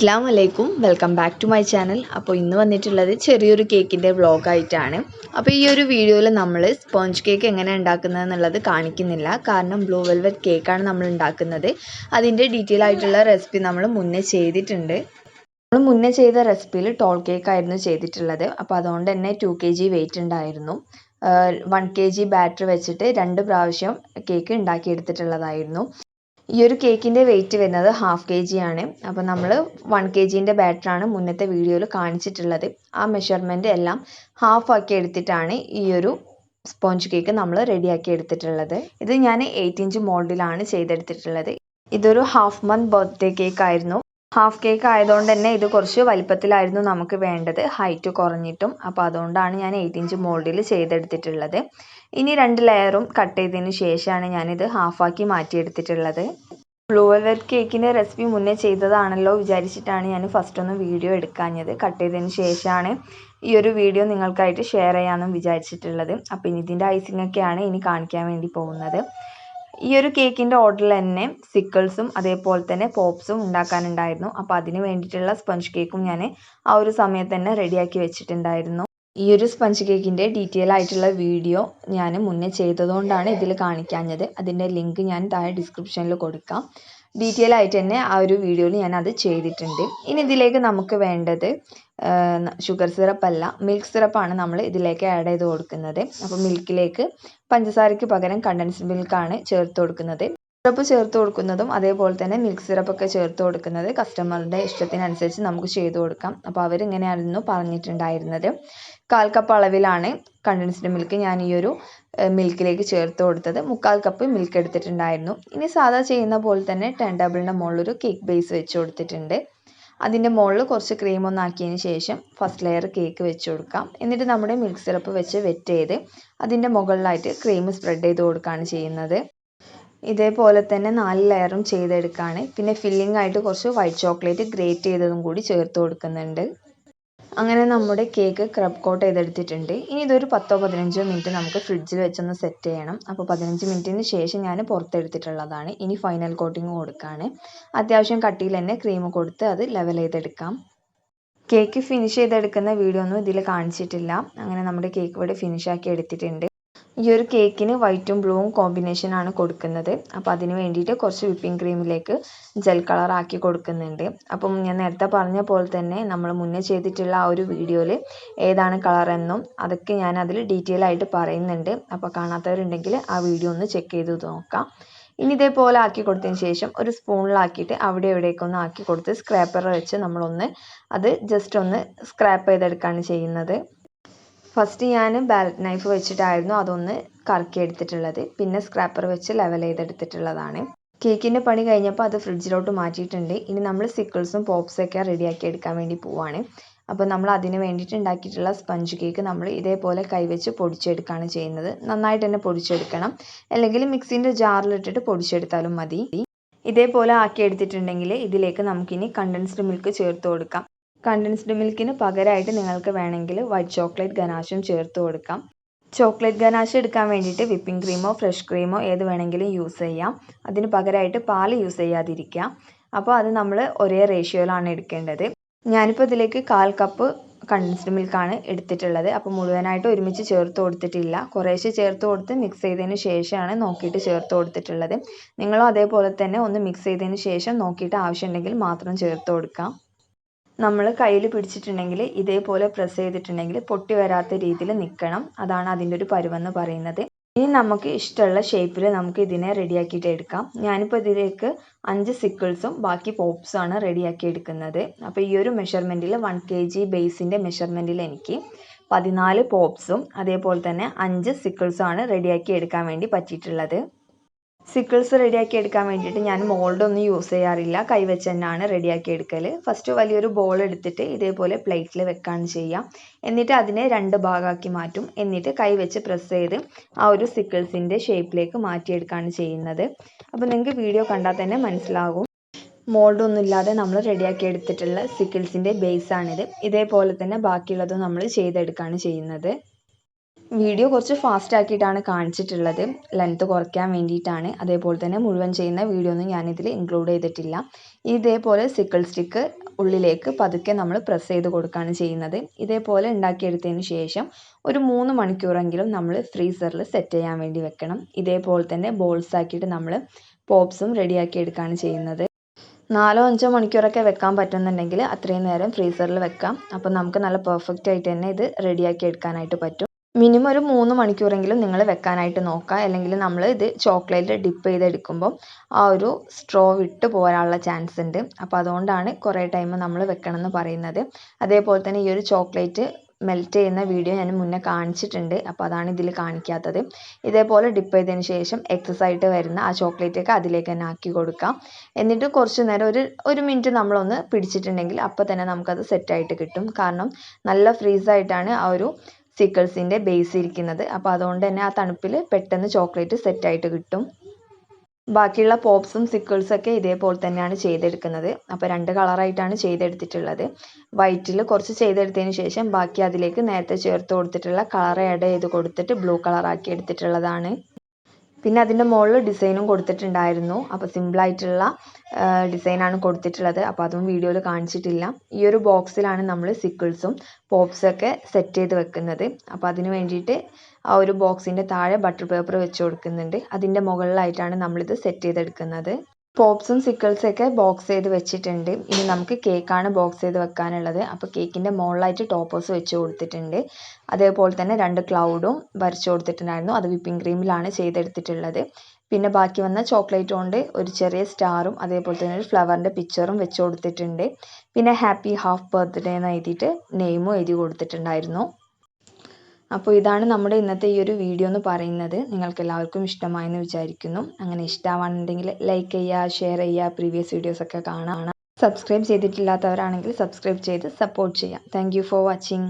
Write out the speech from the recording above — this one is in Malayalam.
അസ്സാം വലൈക്കും welcome back to my channel. അപ്പോൾ ഇന്ന് വന്നിട്ടുള്ളത് ചെറിയൊരു കേക്കിൻ്റെ വ്ളോഗായിട്ടാണ്. അപ്പോൾ ഈ ഒരു വീഡിയോയിൽ നമ്മൾ സ്പോഞ്ച് കേക്ക് എങ്ങനെ ഉണ്ടാക്കുന്നത് എന്നുള്ളത് കാണിക്കുന്നില്ല. കാരണം ബ്ലൂ വെൽവെറ്റ് കേക്കാണ് നമ്മൾ ഉണ്ടാക്കുന്നത്. അതിൻ്റെ ഡീറ്റെയിൽ ആയിട്ടുള്ള റെസിപ്പി നമ്മൾ മുന്നേ ചെയ്തിട്ടുണ്ട്. നമ്മൾ മുന്നേ ചെയ്ത റെസിപ്പിയിൽ ടോൾ കേക്കായിരുന്നു ചെയ്തിട്ടുള്ളത്. അപ്പോൾ അതുകൊണ്ട് തന്നെ 2 kg വെയിറ്റ് ഉണ്ടായിരുന്നു. 1 kg ബാറ്റർ വെച്ചിട്ട് 2 പ്രാവശ്യം കേക്ക് ഉണ്ടാക്കിയെടുത്തിട്ടുള്ളതായിരുന്നു. ഈ ഒരു കേക്കിൻ്റെ വെയിറ്റ് വരുന്നത് 1/2 kg ആണ്. അപ്പോൾ നമ്മൾ 1 kgൻ്റെ ബാറ്ററാണ് മുന്നത്തെ വീഡിയോയിൽ കാണിച്ചിട്ടുള്ളത്. ആ മെഷർമെൻറ്റ് എല്ലാം ഹാഫ് ആക്കി എടുത്തിട്ടാണ് ഈ ഒരു സ്പോഞ്ച് കേക്ക് നമ്മൾ റെഡിയാക്കി എടുത്തിട്ടുള്ളത്. ഇത് ഞാൻ 8 ഇഞ്ച് മോൾഡിലാണ് ചെയ്തെടുത്തിട്ടുള്ളത്. ഇതൊരു ഹാഫ് മന്ത് ബർത്ത്ഡേ കേക്ക് ആയിരുന്നു. ഹാഫ് കേക്ക് ആയതുകൊണ്ട് തന്നെ ഇത് കുറച്ച് വലിപ്പത്തിലായിരുന്നു നമുക്ക് വേണ്ടത്, ഹൈറ്റ് കുറഞ്ഞിട്ടും. അപ്പോൾ അതുകൊണ്ടാണ് ഞാൻ 8 ഇഞ്ച് മോൾഡിൽ ചെയ്തെടുത്തിട്ടുള്ളത്. ഇനി 2 ലെയറും കട്ട് ചെയ്തതിന് ശേഷമാണ് ഞാനിത് ഹാഫാക്കി മാറ്റിയെടുത്തിട്ടുള്ളത്. ബ്ലൂ വെൽവെറ്റ് കേക്കിൻ്റെ റെസിപ്പി മുന്നേ ചെയ്തതാണല്ലോ വിചാരിച്ചിട്ടാണ് ഞാൻ ഫസ്റ്റ് ഒന്ന് വീഡിയോ എടുക്കാഞ്ഞത്. കട്ട് ചെയ്തതിന് ശേഷമാണ് ഈ ഒരു വീഡിയോ നിങ്ങൾക്കായിട്ട് ഷെയർ ചെയ്യാമെന്നും വിചാരിച്ചിട്ടുള്ളത്. അപ്പോൾ ഇനി ഇതിൻ്റെ ഐസിങ്ങൊക്കെയാണ് ഇനി കാണിക്കാൻ വേണ്ടി പോകുന്നത്. ഈ ഒരു കേക്കിൻ്റെ ഓർഡറിൽ തന്നെ സിക്കിൾസും അതേപോലെ തന്നെ പോപ്സും ഉണ്ടാക്കാനുണ്ടായിരുന്നു. അപ്പോൾ അതിന് വേണ്ടിയിട്ടുള്ള സ്പഞ്ച് കേക്കും ഞാൻ ആ ഒരു സമയത്ത് തന്നെ റെഡിയാക്കി വെച്ചിട്ടുണ്ടായിരുന്നു. ഈ ഒരു സ്പഞ്ച് കേക്കിൻ്റെ ഡീറ്റെയിൽ ആയിട്ടുള്ള വീഡിയോ ഞാൻ മുന്നേ ചെയ്തതുകൊണ്ടാണ് ഇതിൽ കാണിക്കാഞ്ഞത്. അതിൻ്റെ ലിങ്ക് ഞാൻ താഴെ ഡിസ്ക്രിപ്ഷനിൽ കൊടുക്കാം. ഡീറ്റെയിൽ ആയിട്ട് തന്നെ ആ ഒരു വീഡിയോയിൽ ഞാൻ അത് ചെയ്തിട്ടുണ്ട്. ഇനി ഇതിലേക്ക് നമുക്ക് വേണ്ടത് ഷുഗർ സിറപ്പല്ല, മിൽക്ക് സിറപ്പാണ് നമ്മൾ ഇതിലേക്ക് ആഡ് ചെയ്ത് കൊടുക്കുന്നത്. അപ്പോൾ മിൽക്കിലേക്ക് പഞ്ചസാരയ്ക്ക് പകരം കണ്ടൻസ്ഡ് മിൽക്കാണ് ചേർത്ത് കൊടുക്കുന്നത്. സിറപ്പ് ചേർത്ത് കൊടുക്കുന്നതും അതേപോലെ തന്നെ മിൽക്ക് സിറപ്പൊക്കെ ചേർത്ത് കൊടുക്കുന്നത് കസ്റ്റമറുടെ ഇഷ്ടത്തിനനുസരിച്ച് നമുക്ക് ചെയ്ത് കൊടുക്കാം. അപ്പോൾ അവരിങ്ങനെയായിരുന്നു പറഞ്ഞിട്ടുണ്ടായിരുന്നത്. 1/4 കപ്പ് അളവിലാണ് കണ്ടൻസ്ഡ് മിൽക്ക് ഞാൻ ഈ ഒരു മിൽക്കിലേക്ക് ചേർത്ത് കൊടുത്തത്. 1/4 കപ്പ് മിൽക്ക് എടുത്തിട്ടുണ്ടായിരുന്നു. ഇനി സാധാ ചെയ്യുന്ന പോലെ തന്നെ ടേൺ ടേബിളിൻ്റെ മുകളിലൊരു കേക്ക് ബേസ് വെച്ച് കൊടുത്തിട്ടുണ്ട്. അതിൻ്റെ മുകളിൽ കുറച്ച് ക്രീം ഒന്ന് ആക്കിയതിന് ശേഷം ഫസ്റ്റ് ലെയർ കേക്ക് വെച്ച് കൊടുക്കാം. എന്നിട്ട് നമ്മുടെ മിൽക്ക് സിറപ്പ് വെച്ച് വെറ്റ് ചെയ്ത് അതിൻ്റെ മുകളിലായിട്ട് ക്രീം സ്പ്രെഡ് ചെയ്ത് കൊടുക്കുകയാണ് ചെയ്യുന്നത്. ഇതേപോലെ തന്നെ 4 ലെയറും ചെയ്തെടുക്കുകയാണ്. പിന്നെ ഫില്ലിംഗ് ആയിട്ട് കുറച്ച് വൈറ്റ് ചോക്ലേറ്റ് ഗ്രേറ്റ് ചെയ്തതും കൂടി ചേർത്ത് കൊടുക്കുന്നുണ്ട്. അങ്ങനെ നമ്മുടെ കേക്ക് ക്രബ് കോട്ട് ചെയ്തെടുത്തിട്ടുണ്ട്. ഇനി ഇതൊരു 10-15 മിനിറ്റ് നമുക്ക് ഫ്രിഡ്ജിൽ വെച്ചൊന്ന് സെറ്റ് ചെയ്യണം. അപ്പോൾ 15 മിനിറ്റിന് ശേഷം ഞാൻ പുറത്തെടുത്തിട്ടുള്ളതാണ്. ഇനി ഫൈനൽ കോട്ടിങ് കൊടുക്കുകയാണ്. അത്യാവശ്യം കട്ടിയിൽ തന്നെ ക്രീം കൊടുത്ത് അത് ലെവൽ ചെയ്തെടുക്കാം. കേക്ക് ഫിനിഷ് ചെയ്തെടുക്കുന്ന വീഡിയോ ഒന്നും ഇതിൽ കാണിച്ചിട്ടില്ല. അങ്ങനെ നമ്മുടെ കേക്ക് ഇവിടെ ഫിനിഷ് ആക്കി എടുത്തിട്ടുണ്ട്. ഈ ഒരു കേക്കിന് വൈറ്റും ബ്ലൂവും കോമ്പിനേഷനാണ് കൊടുക്കുന്നത്. അപ്പോൾ അതിന് വേണ്ടിയിട്ട് കുറച്ച് വിപ്പിംഗ് ക്രീമിലേക്ക് ജെൽ കളർ ആക്കി കൊടുക്കുന്നുണ്ട്. അപ്പം ഞാൻ നേരത്തെ പറഞ്ഞ പോലെ തന്നെ നമ്മൾ മുന്നേ ചെയ്തിട്ടുള്ള ആ ഒരു വീഡിയോയിൽ ഏതാണ് കളറെന്നും അതൊക്കെ ഞാൻ അതിൽ ഡീറ്റെയിൽ ആയിട്ട് പറയുന്നുണ്ട്. അപ്പോൾ കാണാത്തവരുണ്ടെങ്കിൽ ആ വീഡിയോ ഒന്ന് ചെക്ക് ചെയ്ത് നോക്കാം. ഇനി ഇതേപോലെ ആക്കി കൊടുത്തതിന് ശേഷം ഒരു സ്പൂണിലാക്കിയിട്ട് അവിടെ എവിടേക്കൊന്ന് ആക്കി കൊടുത്ത് സ്ക്രാപ്പർ വെച്ച് നമ്മളൊന്ന് അത് ജസ്റ്റ് ഒന്ന് സ്ക്രാപ്പ് ചെയ്തെടുക്കുകയാണ് ചെയ്യുന്നത്. ഫസ്റ്റ് ഞാൻ ബാലറ്റ് നൈഫ് വെച്ചിട്ടായിരുന്നു അതൊന്ന് കറക്കി എടുത്തിട്ടുള്ളത്. പിന്നെ സ്ക്രാപ്പർ വെച്ച് ലെവൽ ചെയ്തെടുത്തിട്ടുള്ളതാണ്. കേക്കിൻ്റെ പണി കഴിഞ്ഞപ്പോൾ അത് ഫ്രിഡ്ജിലോട്ട് മാറ്റിയിട്ടുണ്ട്. ഇനി നമ്മൾ സിക്കിൾസും പോപ്സൊക്കെ റെഡിയാക്കി എടുക്കാൻ വേണ്ടി പോവാണ്. അപ്പോൾ നമ്മൾ അതിന് വേണ്ടിയിട്ട് ഉണ്ടാക്കിയിട്ടുള്ള സ്പഞ്ച് കേക്ക് നമ്മൾ ഇതേപോലെ കൈവച്ച് പൊടിച്ചെടുക്കുകയാണ് ചെയ്യുന്നത്. നന്നായിട്ട് തന്നെ പൊടിച്ചെടുക്കണം, അല്ലെങ്കിൽ മിക്സിൻ്റെ ജാറിലിട്ടിട്ട് പൊടിച്ചെടുത്താലും മതി. ഇതേപോലെ ആക്കി എടുത്തിട്ടുണ്ടെങ്കിൽ ഇതിലേക്ക് നമുക്കിനി കണ്ടൻസ്ഡ് മിൽക്ക് ചേർത്ത് കൊടുക്കാം. കണ്ടൻസ്ഡ് മിൽക്കിന് പകരമായിട്ട് നിങ്ങൾക്ക് വേണമെങ്കിൽ വൈറ്റ് ചോക്ലേറ്റ് ഗനാഷും ചേർത്ത് കൊടുക്കാം. ചോക്ലേറ്റ് ഗനാഷ് എടുക്കാൻ വേണ്ടിയിട്ട് വിപ്പിംഗ് ക്രീമോ ഫ്രഷ് ക്രീമോ ഏത് വേണമെങ്കിലും യൂസ് ചെയ്യാം. അതിന് പകരമായിട്ട് പാൽ യൂസ് ചെയ്യാതിരിക്കുക. അപ്പോൾ അത് നമ്മൾ ഒരേ റേഷ്യോയിലാണ് എടുക്കേണ്ടത്. ഞാനിപ്പോൾ ഇതിലേക്ക് 1/4 കപ്പ് കണ്ടൻസ്ഡ് മിൽക്കാണ് എടുത്തിട്ടുള്ളത്. അപ്പോൾ മുഴുവനായിട്ട് ഒരുമിച്ച് ചേർത്ത് കൊടുത്തിട്ടില്ല. കുറേശ്ശെ ചേർത്ത് കൊടുത്ത് മിക്സ് ചെയ്തതിന് ശേഷമാണ് നോക്കിയിട്ട് ചേർത്ത് കൊടുത്തിട്ടുള്ളത്. നിങ്ങളും അതേപോലെ തന്നെ ഒന്ന് മിക്സ് ചെയ്തതിന് ശേഷം നോക്കിയിട്ട് ആവശ്യമുണ്ടെങ്കിൽ മാത്രം ചേർത്ത് കൊടുക്കാം. നമ്മൾ കയ്യിൽ പിടിച്ചിട്ടുണ്ടെങ്കിൽ ഇതേപോലെ പ്രസ് ചെയ്തിട്ടുണ്ടെങ്കിൽ പൊട്ടി വരാത്ത രീതിയിൽ നിൽക്കണം. അതാണ് അതിൻ്റെ ഒരു പരുവെന്ന് പറയുന്നത്. ഇനി നമുക്ക് ഇഷ്ടമുള്ള ഷേപ്പിൽ നമുക്ക് ഇതിനെ റെഡിയാക്കിയിട്ട് എടുക്കാം. ഞാനിപ്പോൾ ഇതിലേക്ക് 5 സിക്കിൾസും ബാക്കി പോപ്സുമാണ് റെഡിയാക്കി എടുക്കുന്നത്. അപ്പോൾ ഈ ഒരു മെഷർമെൻറ്റിൽ 1 kg ബേസിൻ്റെ മെഷർമെൻറ്റിൽ എനിക്ക് 14 പോപ്സും അതേപോലെ തന്നെ 5 സിക്കിൾസുമാണ് റെഡിയാക്കി എടുക്കാൻ വേണ്ടി പറ്റിയിട്ടുള്ളത്. സിക്കിൾസ് റെഡിയാക്കി എടുക്കാൻ വേണ്ടിയിട്ട് ഞാൻ മോൾഡൊന്നും യൂസ് ചെയ്യാറില്ല, കൈവച്ച് തന്നെയാണ് റെഡിയാക്കി എടുക്കൽ. ഫസ്റ്റ് വലിയൊരു ബോൾ എടുത്തിട്ട് ഇതേപോലെ പ്ലേറ്റിൽ വെക്കാണ് ചെയ്യുക. എന്നിട്ട് അതിനെ 2 ഭാഗമാക്കി മാറ്റും. എന്നിട്ട് കൈവച്ച് പ്രസ് ചെയ്ത് ആ ഒരു സിക്കിൾസിൻ്റെ ഷേപ്പിലേക്ക് മാറ്റിയെടുക്കുകയാണ് ചെയ്യുന്നത്. അപ്പോൾ നിങ്ങൾക്ക് വീഡിയോ കണ്ടാൽ തന്നെ മനസ്സിലാകും. മോൾഡൊന്നും ഇല്ലാതെ നമ്മൾ റെഡിയാക്കി എടുത്തിട്ടുള്ള സിക്കിൾസിൻ്റെ ബേസാണിത്. ഇതേപോലെ തന്നെ ബാക്കിയുള്ളതും നമ്മൾ ചെയ്തെടുക്കുകയാണ് ചെയ്യുന്നത്. വീഡിയോ കുറച്ച് ഫാസ്റ്റ് ആക്കിയിട്ടാണ് കാണിച്ചിട്ടുള്ളത്, ലെങ്ത് കുറയ്ക്കാൻ വേണ്ടിയിട്ടാണ്. അതേപോലെ തന്നെ മുഴുവൻ ചെയ്യുന്ന വീഡിയോ ഒന്നും ഞാനിതിൽ ഇൻക്ലൂഡ് ചെയ്തിട്ടില്ല. ഇതേപോലെ സിക്കിൾ സ്റ്റിക്ക് ഉള്ളിലേക്ക് പതുക്കെ നമ്മൾ പ്രസ് ചെയ്ത് കൊടുക്കുകയാണ് ചെയ്യുന്നത്. ഇതേപോലെ ഉണ്ടാക്കിയെടുത്തതിന് ശേഷം ഒരു 3 മണിക്കൂറെങ്കിലും നമ്മൾ ഫ്രീസറിൽ സെറ്റ് ചെയ്യാൻ വേണ്ടി വെക്കണം. ഇതേപോലെ തന്നെ ബോൾസ് ആക്കിയിട്ട് നമ്മൾ പോപ്സും റെഡിയാക്കി എടുക്കുകയാണ് ചെയ്യുന്നത്. 4-5 മണിക്കൂറൊക്കെ വെക്കാൻ പറ്റുന്നുണ്ടെങ്കിൽ അത്രയും നേരം ഫ്രീസറിൽ വെക്കാം. അപ്പം നമുക്ക് നല്ല പെർഫെക്റ്റ് ആയിട്ട് തന്നെ ഇത് റെഡിയാക്കി എടുക്കാനായിട്ട് പറ്റും. മിനിമം ഒരു 3 മണിക്കൂറെങ്കിലും നിങ്ങൾ വെക്കാനായിട്ട് നോക്കുക. അല്ലെങ്കിൽ നമ്മൾ ഇത് ചോക്ലേറ്റ് ഡിപ്പ് ചെയ്തെടുക്കുമ്പോൾ ആ ഒരു സ്ട്രോ വിട്ട് പോരാനുള്ള ചാൻസ് ഉണ്ട്. അപ്പോൾ അതുകൊണ്ടാണ് കുറേ ടൈം നമ്മൾ വെക്കണം എന്ന് പറയുന്നത്. അതേപോലെ തന്നെ ഈ ഒരു ചോക്ലേറ്റ് മെൽറ്റ് ചെയ്യുന്ന വീഡിയോ ഞാൻ മുന്നേ കാണിച്ചിട്ടുണ്ട്. അപ്പോൾ അതാണ് ഇതിൽ കാണിക്കാത്തത്. ഇതേപോലെ ഡിപ്പ് ചെയ്തതിന് ശേഷം എക്സസ് ആയിട്ട് വരുന്ന ആ ചോക്ലേറ്റൊക്കെ അതിലേക്ക് തന്നെ ആക്കി കൊടുക്കാം. എന്നിട്ട് കുറച്ച് നേരം ഒരു മിനിറ്റ് നമ്മളൊന്ന് പിടിച്ചിട്ടുണ്ടെങ്കിൽ അപ്പോൾ തന്നെ നമുക്കത് സെറ്റായിട്ട് കിട്ടും. കാരണം നല്ല ഫ്രീസായിട്ടാണ് ആ ഒരു സിക്കിൾസിൻ്റെ ബേസ് ഇരിക്കുന്നത്. അപ്പോൾ അതുകൊണ്ട് തന്നെ ആ തണുപ്പിൽ പെട്ടെന്ന് ചോക്ലേറ്റ് സെറ്റായിട്ട് കിട്ടും. ബാക്കിയുള്ള പോപ്സും സിക്കിൾസൊക്കെ ഇതേപോലെ തന്നെയാണ് ചെയ്തെടുക്കുന്നത്. അപ്പോൾ 2 കളറായിട്ടാണ് ചെയ്തെടുത്തിട്ടുള്ളത്. വൈറ്റിൽ കുറച്ച് ചെയ്തെടുത്തതിന് ശേഷം ബാക്കി അതിലേക്ക് നേരത്തെ ചേർത്ത് കൊടുത്തിട്ടുള്ള കളർ ആഡ് ചെയ്ത് കൊടുത്തിട്ട് ബ്ലൂ കളറാക്കി എടുത്തിട്ടുള്ളതാണ്. പിന്നെ അതിൻ്റെ മുകളിൽ ഡിസൈനും കൊടുത്തിട്ടുണ്ടായിരുന്നു. അപ്പോൾ സിമ്പിളായിട്ടുള്ള ഡിസൈനാണ് കൊടുത്തിട്ടുള്ളത്. അപ്പോൾ അതും വീഡിയോയിൽ കാണിച്ചിട്ടില്ല. ഈ ഒരു ബോക്സിലാണ് നമ്മൾ സിക്കിൾസും പോപ്സൊക്കെ സെറ്റ് ചെയ്ത് വെക്കുന്നത്. അപ്പോൾ അതിന് വേണ്ടിയിട്ട് ആ ഒരു ബോക്സിൻ്റെ താഴെ ബട്ടർ പേപ്പർ വെച്ച് കൊടുക്കുന്നുണ്ട്. അതിൻ്റെ മുകളിലായിട്ടാണ് നമ്മളിത് സെറ്റ് ചെയ്തെടുക്കുന്നത്. പോപ്സും സിക്കിൾസൊക്കെ ബോക്സ് ചെയ്ത് വെച്ചിട്ടുണ്ട്. ഇനി നമുക്ക് കേക്കാണ് ബോക്സ് ചെയ്ത് വെക്കാനുള്ളത്. അപ്പോൾ കേക്കിൻ്റെ മുകളിലായിട്ട് ടോപ്പേഴ്സ് വെച്ച് കൊടുത്തിട്ടുണ്ട്. അതേപോലെ തന്നെ 2 ക്ലൗഡും വരച്ചു കൊടുത്തിട്ടുണ്ടായിരുന്നു. അത് വിപ്പിംഗ് ക്രീമിലാണ് ചെയ്തെടുത്തിട്ടുള്ളത്. പിന്നെ ബാക്കി വന്ന ചോക്ലേറ്റ് കൊണ്ട് ഒരു ചെറിയ സ്റ്റാറും അതേപോലെ തന്നെ ഒരു ഫ്ലവറിൻ്റെ പിക്ചറും വെച്ച് കൊടുത്തിട്ടുണ്ട്. പിന്നെ ഹാപ്പി ഹാഫ് ബർത്ത്ഡേ എന്ന് എഴുതിയിട്ട് നെയിമും എഴുതി കൊടുത്തിട്ടുണ്ടായിരുന്നു. അപ്പോൾ ഇതാണ് നമ്മുടെ ഇന്നത്തെ ഈ ഒരു വീഡിയോ എന്ന് പറയുന്നത്. നിങ്ങൾക്ക് എല്ലാവർക്കും ഇഷ്ടമായെന്ന് വിചാരിക്കുന്നു. അങ്ങനെ ഇഷ്ടമാണെന്നുണ്ടെങ്കിൽ ലൈക്ക് ചെയ്യുക, ഷെയർ ചെയ്യുക, പ്രീവിയസ് വീഡിയോസൊക്കെ കാണാം. സബ്സ്ക്രൈബ് ചെയ്തിട്ടില്ലാത്തവരാണെങ്കിൽ സബ്സ്ക്രൈബ് ചെയ്ത് സപ്പോർട്ട് ചെയ്യാം. Thank you for watching.